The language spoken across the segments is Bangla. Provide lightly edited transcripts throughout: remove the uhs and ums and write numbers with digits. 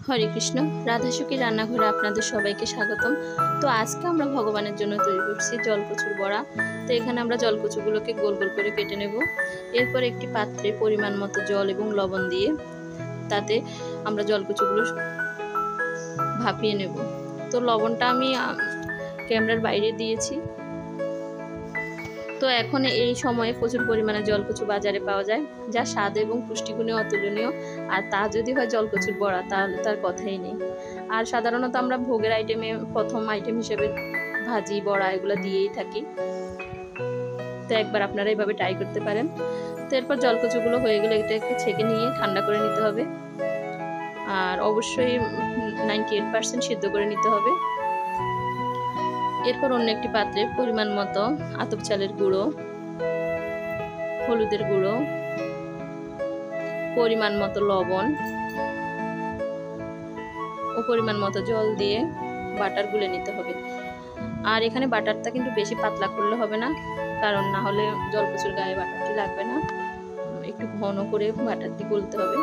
হরে কৃষ্ণ। রাধাসুখী রান্নাঘরে আপনাদের সবাইকে স্বাগতম। তো আজকে আমরা ভগবানের জন্য তৈরি করছি জলকচুর বড়া। তো এখানে আমরা জলকচুগুলোকে গোল গোল করে কেটে নেব। এরপর একটি পাত্রে পরিমাণ মতো জল এবং লবণ দিয়ে তাতে আমরা জলকচুগুলো ভাপিয়ে নেব। তো লবণটা আমি ক্যামেরার বাইরে দিয়েছি। তো এখন এই সময়ে প্রচুর পরিমাণে জলকচু বাজারে পাওয়া যায়, যা স্বাদ এবং পুষ্টিগুণে অতুলনীয়। আর তা যদি হয় জলকচুর বড়া, তাহলে তার কথাই নেই। আর সাধারণত আমরা ভোগের আইটেমে প্রথম আইটেম হিসেবে ভাজি বড়া এগুলো দিয়েই থাকি। তো একবার আপনারা এইভাবে ট্রাই করতে পারেন। তো এরপর জলকচুগুলো হয়ে গেলে এটাকে ছেঁকে নিয়ে ঠান্ডা করে নিতে হবে। আর অবশ্যই 98% সিদ্ধ করে নিতে হবে। এরপর অন্য একটি পাত্রে পরিমাণ মতো আতপ চালের গুঁড়ো, হলুদের গুঁড়ো, পরিমাণ মতো লবণ ও পরিমাণ মতো জল দিয়ে বাটার গুলে নিতে হবে। আর এখানে বাটারটা কিন্তু বেশি পাতলা করলে হবে না, কারণ না হলে জলকচুর গায়ে বাটারটি লাগবে না। একটু ঘন করে বাটারটি গুলতে হবে।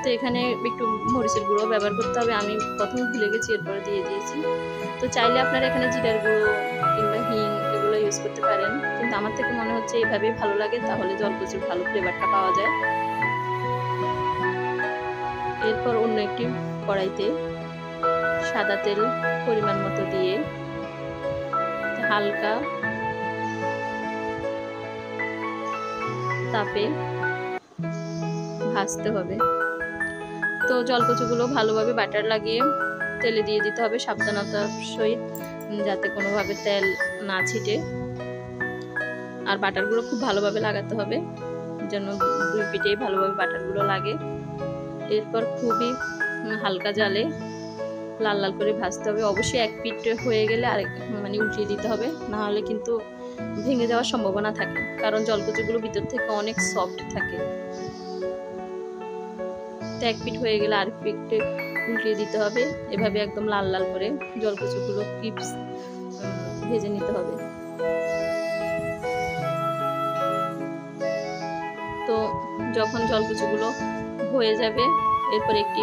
তো এখানে একটু মরিচের গুঁড়ো ব্যবহার করতে হবে। আমি প্রথমে ভুলে গেছি, এরপরে দিয়ে দিয়েছি। তো চাইলে আপনারা এখানে জিরার গুঁড়ো কিংবা হিং এগুলো ইউজ করতে পারেন, কিন্তু আমার থেকে মনে হচ্ছে এইভাবেই ভালো লাগে, তাহলে জলকচুর ভালো ফ্লেভারটা পাওয়া যায়। এরপর অন্য একটি কড়াইতে সাদা তেল পরিমাণ মতো দিয়ে হালকা তাপে ভাজতে হবে। তো জলকচুগুলো ভালোভাবে বাটার লাগিয়ে তেলে দিয়ে দিতে হবে সাবধানতার সহিত, যাতে কোনোভাবে তেল না ছিটে। আর বাটারগুলো খুব ভালোভাবে লাগাতে হবে, যেন দুই পিঠেই ভালোভাবে বাটারগুলো লাগে। এরপর খুবই হালকা জালে লাল লাল করে ভাজতে হবে। অবশ্যই এক পিঠ হয়ে গেলে আরেক উল্টিয়ে দিতে হবে, না হলে কিন্তু ভেঙে যাওয়ার সম্ভাবনা থাকে, কারণ জলকচুগুলো ভিতর থেকে অনেক সফট থাকে। তো এক পিঠ হয়ে গেলে আরেক পিঠে উল্টিয়ে দিতে হবে। এভাবে একদম লাল লাল করে জলকচুগুলো ক্রিপস ভেজে নিতে হবে। তো যখন জলকচুগুলো হয়ে যাবে, এরপর একটি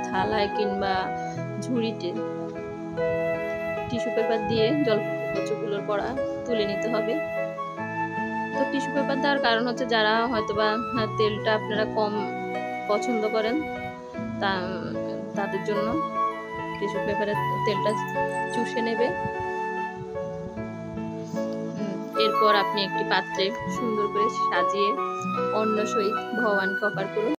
থালায় কিংবা ঝুড়িতে টিস্যু পেপার দিয়ে জলকচুগুলোর বড়া তুলে নিতে হবে। তো টিস্যু পেপার দেওয়ার কারণ হচ্ছে, যারা হয়তোবা তেলটা আপনারা কম পছন্দ করেন তাদের জন্য টিস্যু পেপারের তেলটা চুষে নেবে। এরপর আপনি একটি পাত্রে সুন্দর করে সাজিয়ে অন্ন সহিত ভগবানকে অর্পণ করুন।